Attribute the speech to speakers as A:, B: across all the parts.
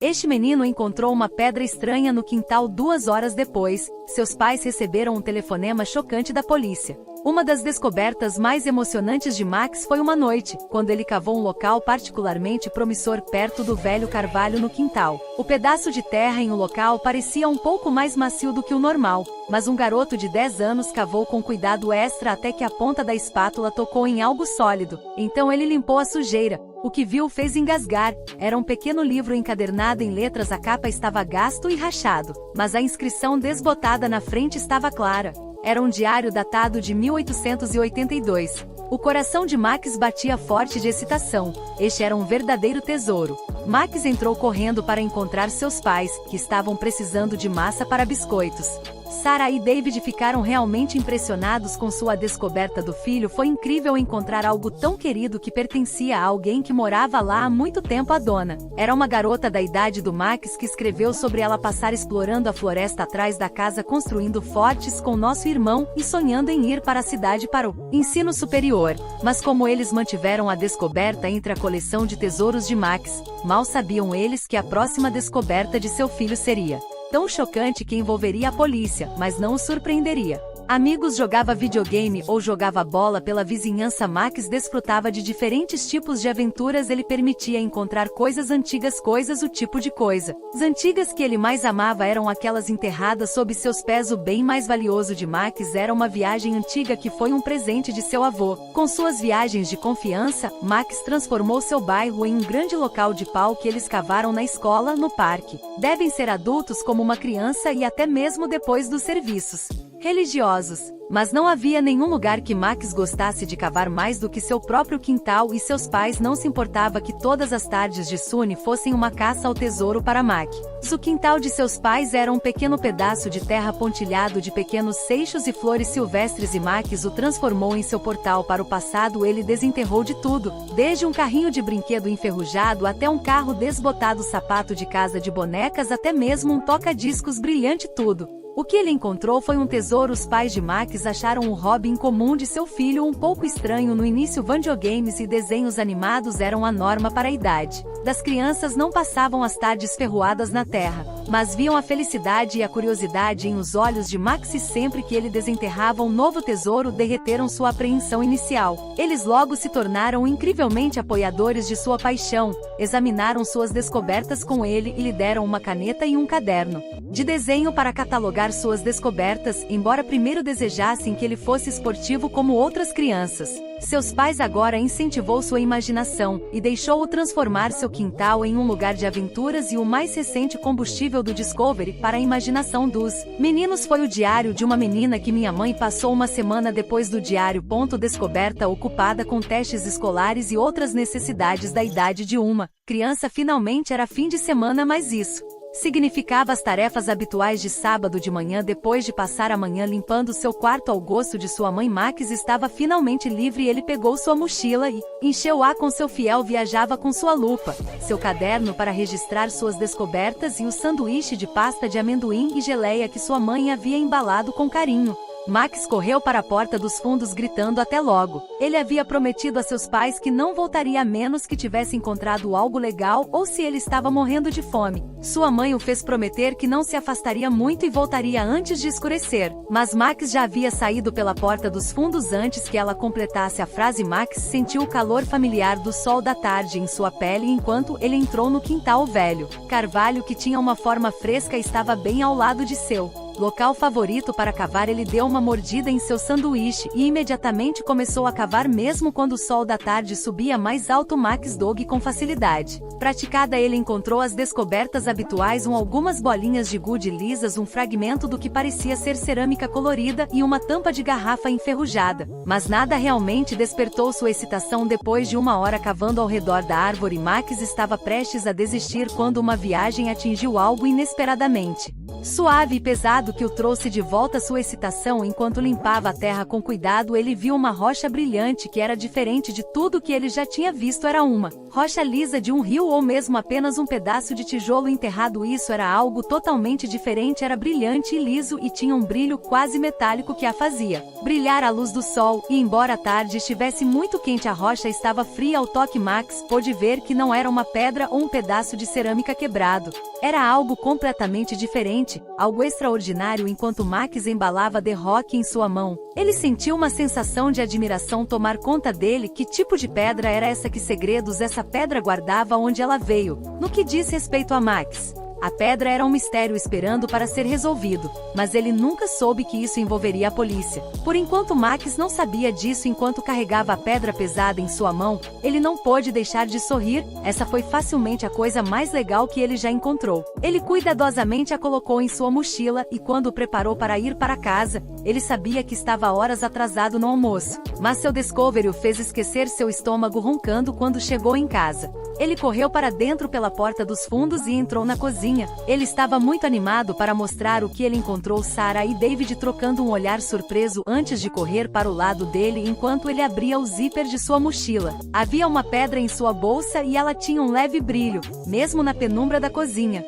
A: Este menino encontrou uma pedra estranha no quintal 2 horas depois. Seus pais receberam um telefonema chocante da polícia. Uma das descobertas mais emocionantes de Max foi uma noite, quando ele cavou um local particularmente promissor perto do velho carvalho no quintal. O pedaço de terra em um local parecia um pouco mais macio do que o normal, mas um garoto de 10 anos cavou com cuidado extra até que a ponta da espátula tocou em algo sólido. Então ele limpou a sujeira. O que viu fez engasgar. Era um pequeno livro encadernado em letras. A capa estava gasto e rachado, mas a inscrição desbotada na frente estava clara. Era um diário datado de 1882. O coração de Max batia forte de excitação. Este era um verdadeiro tesouro. Max entrou correndo para encontrar seus pais, que estavam precisando de massa para biscoitos. Sarah e David ficaram realmente impressionados com sua descoberta do filho. Foi incrível encontrar algo tão querido que pertencia a alguém que morava lá há muito tempo. A dona era uma garota da idade do Max que escreveu sobre ela passar explorando a floresta atrás da casa, construindo fortes com nosso irmão e sonhando em ir para a cidade para o ensino superior. Mas como eles mantiveram a descoberta entre a coleção de tesouros de Max, mal sabiam eles que a próxima descoberta de seu filho seria tão chocante que envolveria a polícia, mas não os surpreenderia. Amigos, jogava videogame ou jogava bola pela vizinhança. Max desfrutava de diferentes tipos de aventuras. Ele permitia encontrar coisas antigas, o tipo de coisas antigas que ele mais amava eram aquelas enterradas sob seus pés. O bem mais valioso de Max era uma viagem antiga que foi um presente de seu avô. Com suas viagens de confiança, Max transformou seu bairro em um grande local de pau que eles cavaram na escola, no parque. Devem ser adultos como uma criança e até mesmo depois dos serviços religiosos. Mas não havia nenhum lugar que Max gostasse de cavar mais do que seu próprio quintal, e seus pais não se importava que todas as tardes de Sunny fossem uma caça ao tesouro para Max. O quintal de seus pais era um pequeno pedaço de terra pontilhado de pequenos seixos e flores silvestres, e Max o transformou em seu portal para o passado. Ele desenterrou de tudo, desde um carrinho de brinquedo enferrujado até um carro desbotado, sapato de casa de bonecas, até mesmo um toca-discos brilhante. Tudo o que ele encontrou foi um tesouro. Os pais de Max acharam um hobby incomum de seu filho um pouco estranho no início. Videogames e desenhos animados eram a norma para a idade das crianças. Não passavam as tardes ferroadas na terra, mas viam a felicidade e a curiosidade em os olhos de Max, e sempre que ele desenterrava um novo tesouro, derreteram sua apreensão inicial. Eles logo se tornaram incrivelmente apoiadores de sua paixão, examinaram suas descobertas com ele e lhe deram uma caneta e um caderno de desenho para catalogar suas descobertas, embora primeiro desejassem que ele fosse esportivo como outras crianças. Seus pais agora incentivou sua imaginação e deixou-o transformar seu quintal em um lugar de aventuras, e o mais recente combustível do Discovery para a imaginação dos meninos foi o diário de uma menina que minha mãe passou uma semana depois do diário. Descoberta ocupada com testes escolares e outras necessidades da idade de uma criança. Finalmente era fim de semana, mas isso significava as tarefas habituais de sábado de manhã. Depois de passar a manhã limpando seu quarto ao gosto de sua mãe, Max estava finalmente livre. Ele pegou sua mochila e encheu-a com seu fiel. Viajava com sua lupa, seu caderno para registrar suas descobertas e o sanduíche de pasta de amendoim e geleia que sua mãe havia embalado com carinho. Max correu para a porta dos fundos gritando até logo. Ele havia prometido a seus pais que não voltaria a menos que tivesse encontrado algo legal ou se ele estava morrendo de fome. Sua mãe o fez prometer que não se afastaria muito e voltaria antes de escurecer. Mas Max já havia saído pela porta dos fundos antes que ela completasse a frase. Max sentiu o calor familiar do sol da tarde em sua pele enquanto ele entrou no quintal. O velho carvalho, que tinha uma forma fresca, estava bem ao lado de seu local favorito para cavar. Ele deu uma mordida em seu sanduíche e imediatamente começou a cavar. Mesmo quando o sol da tarde subia mais alto, Max dog com facilidade praticada, ele encontrou as descobertas habituais: algumas bolinhas de gude lisas, um fragmento do que parecia ser cerâmica colorida e uma tampa de garrafa enferrujada. Mas nada realmente despertou sua excitação. Depois de uma hora cavando ao redor da árvore, Max estava prestes a desistir quando uma viagem atingiu algo inesperadamente suave e pesado. sentido que o trouxe de volta à sua excitação. Enquanto limpava a terra com cuidado, ele viu uma rocha brilhante que era diferente de tudo que ele já tinha visto. Era uma rocha lisa de um rio ou mesmo apenas um pedaço de tijolo enterrado. Isso era algo totalmente diferente, era brilhante e liso e tinha um brilho quase metálico que a fazia brilhar à luz do sol, e embora a tarde estivesse muito quente, a rocha estava fria ao toque. Max pôde ver que não era uma pedra ou um pedaço de cerâmica quebrado. Era algo completamente diferente, algo extraordinário. Enquanto Max embalava The Rock em sua mão, ele sentiu uma sensação de admiração tomar conta dele. Que tipo de pedra era essa? Que segredos essa pedra guardava? Onde ela veio? No que diz respeito a Max, a pedra era um mistério esperando para ser resolvido, mas ele nunca soube que isso envolveria a polícia. Por enquanto, Max não sabia disso. Enquanto carregava a pedra pesada em sua mão, ele não pôde deixar de sorrir. Essa foi facilmente a coisa mais legal que ele já encontrou. Ele cuidadosamente a colocou em sua mochila e quando o preparou para ir para casa, ele sabia que estava horas atrasado no almoço, mas seu Discovery o fez esquecer seu estômago roncando quando chegou em casa. Ele correu para dentro pela porta dos fundos e entrou na cozinha. Ele estava muito animado para mostrar o que ele encontrou. Sarah e David trocando um olhar surpreso antes de correr para o lado dele enquanto ele abria o zíper de sua mochila. Havia uma pedra em sua bolsa e ela tinha um leve brilho, mesmo na penumbra da cozinha.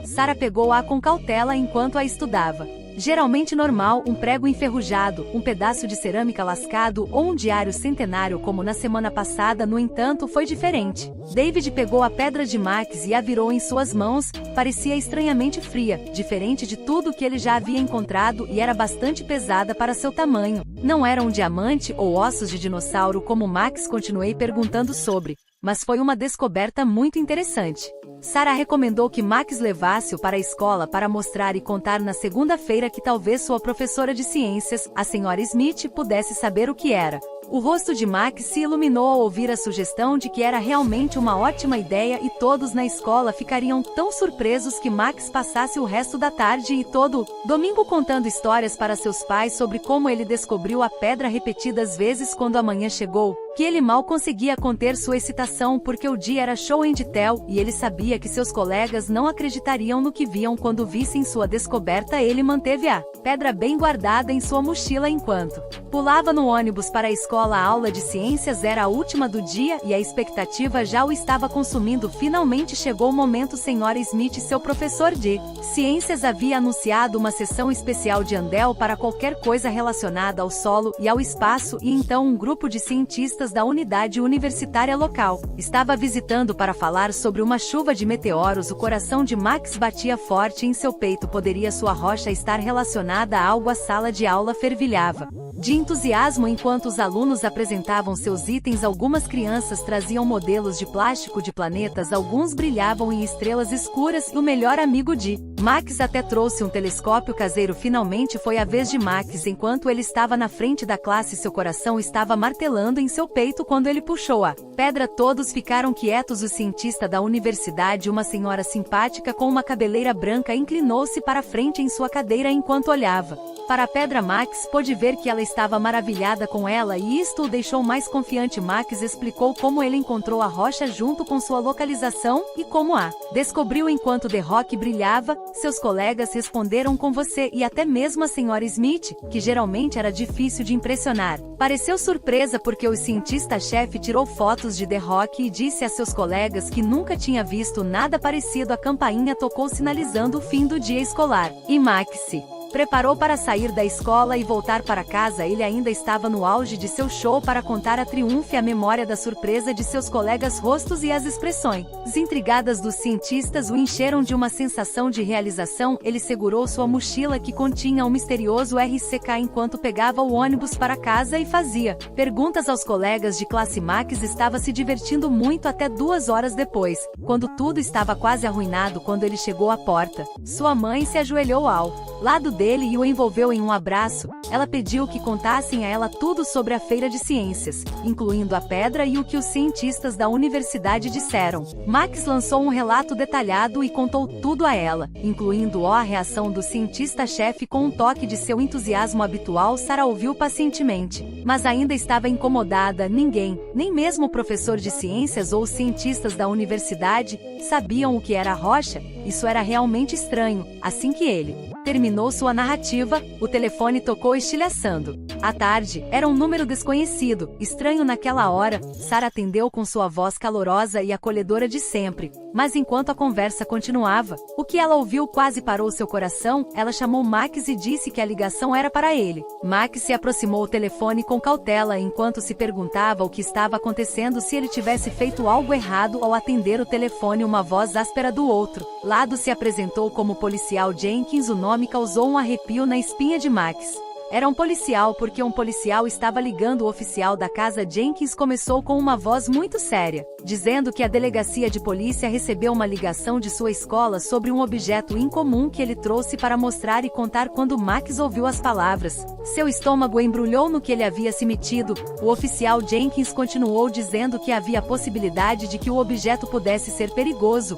A: Sarah pegou-a com cautela enquanto a estudava. Geralmente normal, um prego enferrujado, um pedaço de cerâmica lascado ou um diário centenário como na semana passada. No entanto, foi diferente. David pegou a pedra de Max e a virou em suas mãos. Parecia estranhamente fria, diferente de tudo que ele já havia encontrado, e era bastante pesada para seu tamanho. Não era um diamante ou ossos de dinossauro como Max continuei perguntando sobre, mas foi uma descoberta muito interessante. Sarah recomendou que Max levasse-o para a escola para mostrar e contar na segunda-feira que talvez sua professora de ciências, a Sra. Smith, pudesse saber o que era. O rosto de Max se iluminou ao ouvir a sugestão de que era realmente uma ótima ideia e todos na escola ficariam tão surpresos que Max passasse o resto da tarde e todo domingo contando histórias para seus pais sobre como ele descobriu a pedra repetidas vezes. Quando a manhã chegou, que ele mal conseguia conter sua excitação porque o dia era show and tell e ele sabia que seus colegas não acreditariam no que viam quando vissem sua descoberta. Ele manteve a pedra bem guardada em sua mochila enquanto pulava no ônibus para a escola. A aula de ciências era a última do dia e a expectativa já o estava consumindo. Finalmente chegou o momento. Sra. Smith, seu professor de ciências, havia anunciado uma sessão especial de Andel para qualquer coisa relacionada ao solo e ao espaço, e então um grupo de cientistas da unidade universitária local estava visitando para falar sobre uma chuva de meteoros. O coração de Max batia forte em seu peito. Poderia sua rocha estar relacionada a algo? A sala de aula fervilhava de entusiasmo enquanto os alunos apresentavam seus itens. Algumas crianças traziam modelos de plástico de planetas, alguns brilhavam em estrelas escuras e o melhor amigo de Max até trouxe um telescópio caseiro. Finalmente foi a vez de Max. Enquanto ele estava na frente da classe, seu coração estava martelando em seu peito quando ele puxou a pedra. Todos ficaram quietos. O cientista da universidade, uma senhora simpática com uma cabeleira branca, inclinou-se para frente em sua cadeira enquanto olhava para a pedra. Max pôde ver que ela estava maravilhada com ela e isto o deixou mais confiante. Max explicou como ele encontrou a rocha junto com sua localização e como a descobriu enquanto The Rock brilhava. Seus colegas responderam com você e até mesmo a Sra. Smith, que geralmente era difícil de impressionar, pareceu surpresa porque o cientista-chefe tirou fotos de The Rock e disse a seus colegas que nunca tinha visto nada parecido. A campainha tocou sinalizando o fim do dia escolar, e Max se preparou para sair da escola e voltar para casa. Ele ainda estava no auge de seu show para contar a triunfo. A memória da surpresa de seus colegas, rostos e as expressões intrigadas dos cientistas o encheram de uma sensação de realização. Ele segurou sua mochila que continha um misterioso RCK enquanto pegava o ônibus para casa e fazia perguntas aos colegas de classe. Max estava se divertindo muito até 2 horas depois, quando tudo estava quase arruinado. Quando ele chegou à porta, sua mãe se ajoelhou ao lado dele e o envolveu em um abraço. Ela pediu que contassem a ela tudo sobre a feira de ciências, incluindo a pedra e o que os cientistas da universidade disseram. Max lançou um relato detalhado e contou tudo a ela, incluindo a reação do cientista-chefe com um toque de seu entusiasmo habitual. Sarah ouviu pacientemente, mas ainda estava incomodada. Ninguém, nem mesmo o professor de ciências ou os cientistas da universidade, sabiam o que era a rocha. Isso era realmente estranho. Assim que ele Terminou sua narrativa, o telefone tocou estilhaçando. À tarde, era um número desconhecido, estranho naquela hora. Sarah atendeu com sua voz calorosa e acolhedora de sempre. Mas enquanto a conversa continuava, o que ela ouviu quase parou seu coração. Ela chamou Max e disse que a ligação era para ele. Max se aproximou do telefone com cautela enquanto se perguntava o que estava acontecendo, se ele tivesse feito algo errado ao atender o telefone. Uma voz áspera do outro lado se apresentou como policial Jenkins. O nome causou um arrepio na espinha de Max. Era um policial porque um policial estava ligando. O oficial da casa Jenkins começou com uma voz muito séria, dizendo que a delegacia de polícia recebeu uma ligação de sua escola sobre um objeto incomum que ele trouxe para mostrar e contar. Quando Max ouviu as palavras, seu estômago embrulhou no que ele havia se metido. O oficial Jenkins continuou dizendo que havia a possibilidade de que o objeto pudesse ser perigoso.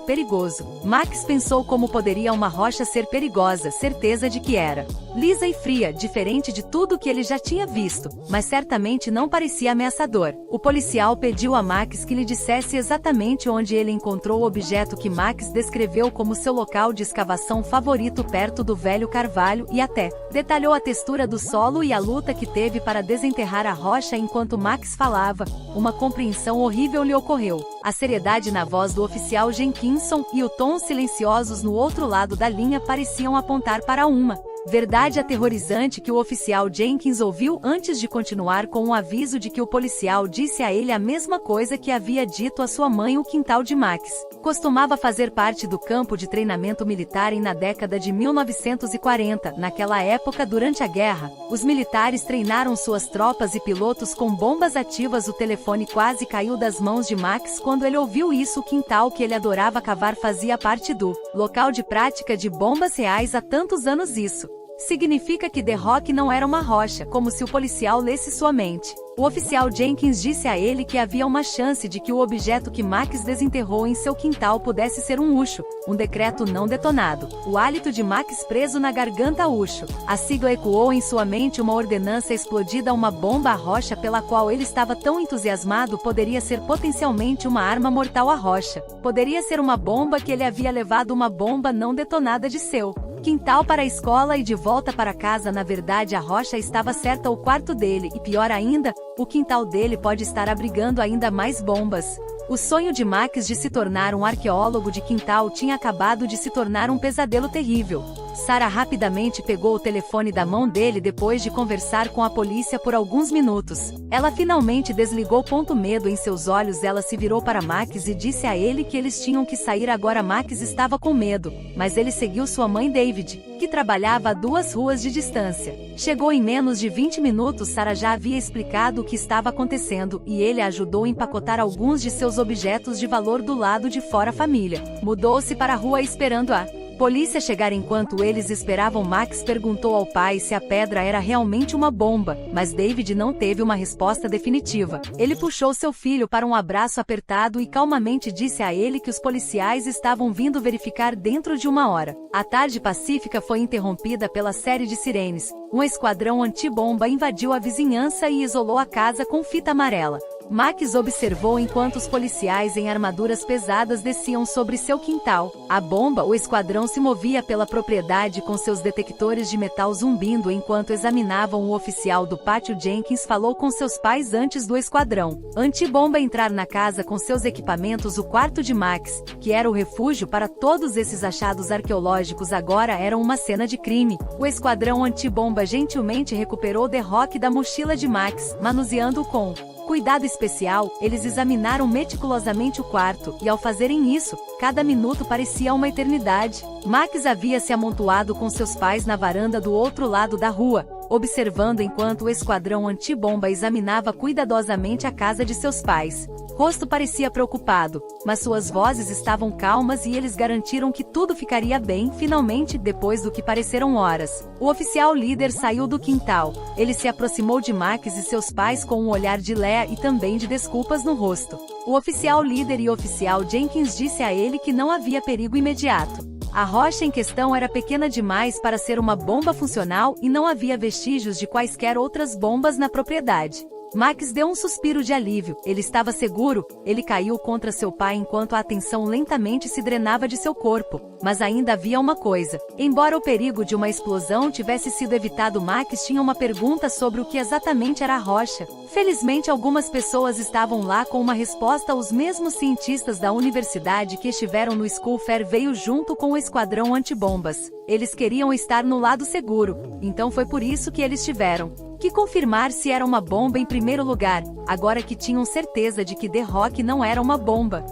A: Max pensou como poderia uma rocha ser perigosa, certeza de que era lisa e fria, diferente de tudo que ele já tinha visto, mas certamente não parecia ameaçador. O policial pediu a Max que lhe dissesse exatamente onde ele encontrou o objeto que Max descreveu como seu local de escavação favorito perto do velho carvalho, e até detalhou a textura do solo e a luta que teve para desenterrar a rocha. Enquanto Max falava, uma compreensão horrível lhe ocorreu. A seriedade na voz do oficial Jenkinson e o tom silenciosos no outro lado da linha pareciam apontar para uma verdade aterrorizante que o oficial Jenkins ouviu antes de continuar com um aviso de que o policial disse a ele a mesma coisa que havia dito a sua mãe. O quintal de Max costumava fazer parte do campo de treinamento militar na década de 1940. Naquela época, durante a guerra, os militares treinaram suas tropas e pilotos com bombas ativas. O telefone quase caiu das mãos de Max quando ele ouviu isso. O quintal que ele adorava cavar fazia parte do local de prática de bombas reais há tantos anos. Isso significa que The Rock não era uma rocha, como se o policial lesse sua mente. O oficial Jenkins disse a ele que havia uma chance de que o objeto que Max desenterrou em seu quintal pudesse ser um Ucho, um decreto não detonado. O hálito de Max preso na garganta. Ucho. A sigla ecoou em sua mente, uma ordenança explodida, uma bomba. A rocha pela qual ele estava tão entusiasmado poderia ser potencialmente uma arma mortal. A rocha poderia ser uma bomba que ele havia levado, uma bomba não detonada de seu quintal para a escola e de volta para casa. Na verdade, a rocha estava certa, o quarto dele, e pior ainda, o quintal dele pode estar abrigando ainda mais bombas. O sonho de Max de se tornar um arqueólogo de quintal tinha acabado de se tornar um pesadelo terrível. Sarah rapidamente pegou o telefone da mão dele depois de conversar com a polícia por alguns minutos. Ela finalmente desligou. Medo em seus olhos. Ela se virou para Max e disse a ele que eles tinham que sair agora. Max estava com medo, mas ele seguiu sua mãe David, que trabalhava a 2 ruas de distância. Chegou em menos de 20 minutos. Sarah já havia explicado o que estava acontecendo, e ele a ajudou a empacotar alguns de seus objetos de valor do lado de fora. A família mudou-se para a rua esperando a polícia chegar. Enquanto eles esperavam, Max perguntou ao pai se a pedra era realmente uma bomba, mas David não teve uma resposta definitiva. Ele puxou seu filho para um abraço apertado e calmamente disse a ele que os policiais estavam vindo verificar dentro de 1 hora. A tarde pacífica foi interrompida pela série de sirenes. Um esquadrão antibomba invadiu a vizinhança e isolou a casa com fita amarela. Max observou enquanto os policiais em armaduras pesadas desciam sobre seu quintal. A bomba. O esquadrão se movia pela propriedade com seus detectores de metal zumbindo enquanto examinavam. O oficial do pátio Jenkins falou com seus pais antes do esquadrão antibomba entrar na casa com seus equipamentos. O quarto de Max, que era o refúgio para todos esses achados arqueológicos, agora era uma cena de crime. O esquadrão antibomba gentilmente recuperou The Rock da mochila de Max, manuseando-o com cuidado especial. Eles examinaram meticulosamente o quarto, e ao fazerem isso, cada minuto parecia uma eternidade. Max havia se amontoado com seus pais na varanda do outro lado da rua, observando enquanto o esquadrão antibomba examinava cuidadosamente a casa de seus pais. Rosto parecia preocupado, mas suas vozes estavam calmas e eles garantiram que tudo ficaria bem. Finalmente, depois do que pareceram horas, o oficial líder saiu do quintal. Ele se aproximou de Max e seus pais com um olhar de Léa e também de desculpas no rosto. O oficial líder e o oficial Jenkins disse a ele que não havia perigo imediato. A rocha em questão era pequena demais para ser uma bomba funcional e não havia vestígios de quaisquer outras bombas na propriedade. Max deu um suspiro de alívio. Ele estava seguro. Ele caiu contra seu pai enquanto a atenção lentamente se drenava de seu corpo. Mas ainda havia uma coisa. Embora o perigo de uma explosão tivesse sido evitado, Max tinha uma pergunta sobre o que exatamente era a rocha. Felizmente, algumas pessoas estavam lá com uma resposta. Os mesmos cientistas da universidade que estiveram no School Fair veio junto com o esquadrão antibombas. Eles queriam estar no lado seguro. Então foi por isso que eles tiveram que confirmar se era uma bomba em primeiro lugar, agora que tinham certeza de que The Rock não era uma bomba.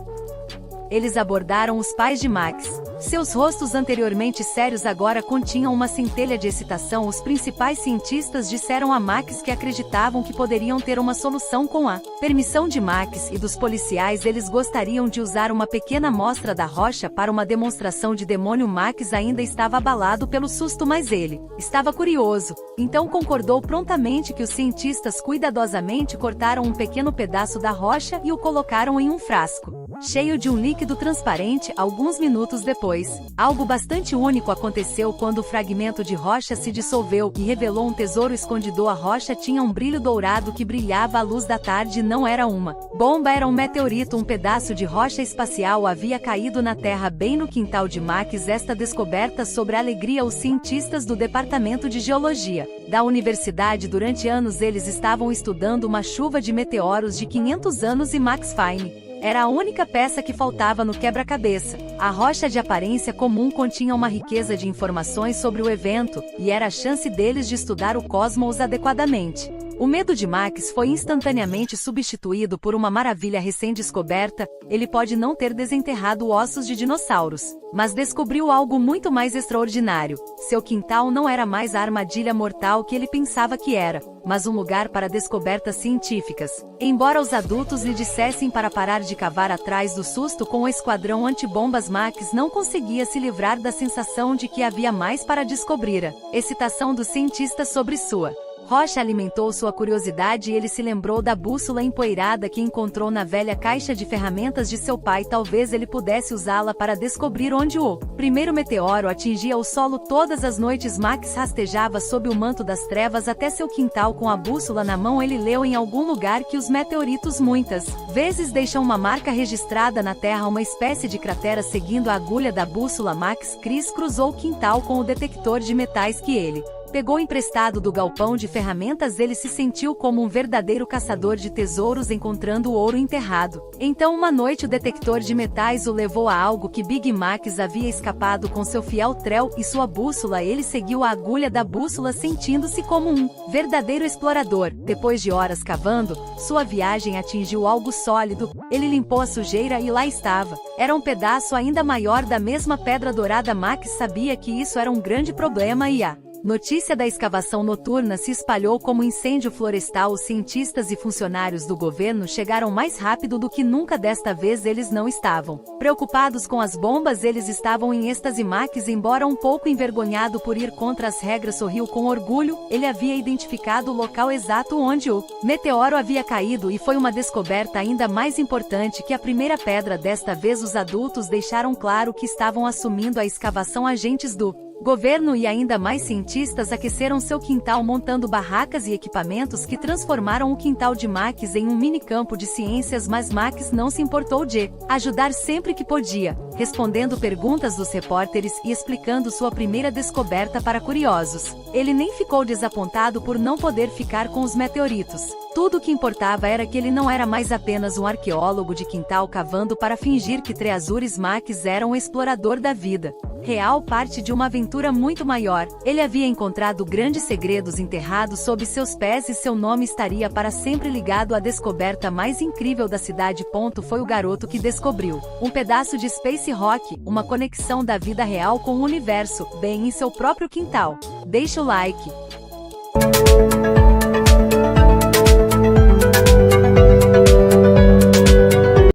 A: Eles abordaram os pais de Max. Seus rostos anteriormente sérios agora continham uma centelha de excitação. Os principais cientistas disseram a Max que acreditavam que poderiam ter uma solução com a permissão de Max e dos policiais. Eles gostariam de usar uma pequena amostra da rocha para uma demonstração de demônio. Max ainda estava abalado pelo susto, mas ele estava curioso. Então concordou prontamente que os cientistas cuidadosamente cortaram um pequeno pedaço da rocha e o colocaram em um frasco cheio de um líquido transparente. Alguns minutos depois, algo bastante único aconteceu quando o fragmento de rocha se dissolveu e revelou um tesouro escondido. A rocha tinha um brilho dourado que brilhava à luz da tarde. Não era uma bomba, era um meteorito. Um pedaço de rocha espacial havia caído na Terra bem no quintal de Max. Esta descoberta sobre a alegria os cientistas do Departamento de Geologia da Universidade. Durante anos eles estavam estudando uma chuva de meteoros de 500 anos e Max Fine era a única peça que faltava no quebra-cabeça. A rocha de aparência comum continha uma riqueza de informações sobre o evento, e era a chance deles de estudar o cosmos adequadamente. O medo de Max foi instantaneamente substituído por uma maravilha recém-descoberta. Ele pode não ter desenterrado ossos de dinossauros, mas descobriu algo muito mais extraordinário. Seu quintal não era mais a armadilha mortal que ele pensava que era, mas um lugar para descobertas científicas. Embora os adultos lhe dissessem para parar de cavar atrás do susto com o esquadrão antibombas, Max não conseguia se livrar da sensação de que havia mais para descobrir. A excitação dos cientistas sobre sua rocha alimentou sua curiosidade e ele se lembrou da bússola empoeirada que encontrou na velha caixa de ferramentas de seu pai. Talvez ele pudesse usá-la para descobrir onde o primeiro meteoro atingia o solo. Todas as noites Max rastejava sob o manto das trevas até seu quintal com a bússola na mão. Ele leu em algum lugar que os meteoritos muitas vezes deixam uma marca registrada na Terra, uma espécie de cratera seguindo a agulha da bússola. Max cruzou o quintal com o detector de metais que ele pegou emprestado do galpão de ferramentas. Ele se sentiu como um verdadeiro caçador de tesouros encontrando o ouro enterrado. Então uma noite o detector de metais o levou a algo que Big Max havia escapado com seu fiel trel e sua bússola. Ele seguiu a agulha da bússola sentindo-se como um verdadeiro explorador. Depois de horas cavando, sua viagem atingiu algo sólido. Ele limpou a sujeira e lá estava. Era um pedaço ainda maior da mesma pedra dourada. Max sabia que isso era um grande problema e a notícia da escavação noturna se espalhou como incêndio florestal. Os cientistas e funcionários do governo chegaram mais rápido do que nunca. Desta vez eles não estavam preocupados com as bombas, eles estavam em êxtase. Max, embora um pouco envergonhado por ir contra as regras, sorriu com orgulho. Ele havia identificado o local exato onde o meteoro havia caído e foi uma descoberta ainda mais importante que a primeira pedra. Desta vez os adultos deixaram claro que estavam assumindo a escavação. Agentes do governo e ainda mais cientistas aqueceram seu quintal montando barracas e equipamentos que transformaram o quintal de Max em um mini campo de ciências. Mas Max não se importou de ajudar sempre que podia, respondendo perguntas dos repórteres e explicando sua primeira descoberta para curiosos. Ele nem ficou desapontado por não poder ficar com os meteoritos. Tudo o que importava era que ele não era mais apenas um arqueólogo de quintal cavando para fingir que Treasures. Max era um explorador da vida real, parte de uma aventura muito maior. Ele havia encontrado grandes segredos enterrados sob seus pés e seu nome estaria para sempre ligado à descoberta mais incrível da cidade. Foi o garoto que descobriu um pedaço de Space Rock, uma conexão da vida real com o universo, bem em seu próprio quintal. Deixa o like.